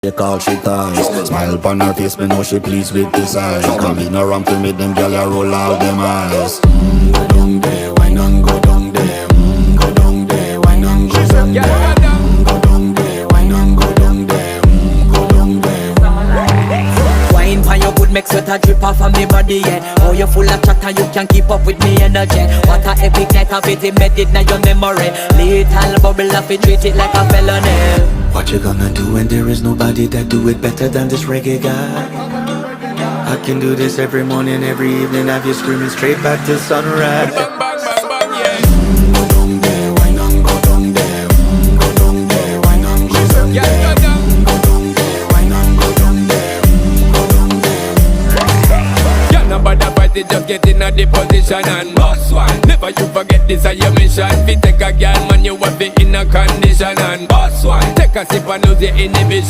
They call she ties. Smile upon her face, me know she pleased with this eyes. Come in around to me, them gyal a roll out them eyes. Go down there, why not go down there? Go down there, why not go down there? Go down there, why not go down there? Go down there. Wine pan your good, make sweat a drip off of me body, yeah. Oh, you full of chatter, you can keep up with me energy. What a epic night of it, embedded in your memory. Little bubble of it, treat it like a felony. What you gonna do when there is nobody that do it better than this reggae guy? I can do this every morning, every evening, have you screaming straight back to sunrise. Bang, bang, bang, bang, yeah. Go down there, why not go down there? Go down there, why not go down there? Yeah, go down. Go down there, why not go down there? Go down there. Yeah, nobody fight it, just get in a the position and boss one. Never you forget this is your mission. Fi take a girl, man, you have it in a condition and boss one. Take a sip and lose your inhibition.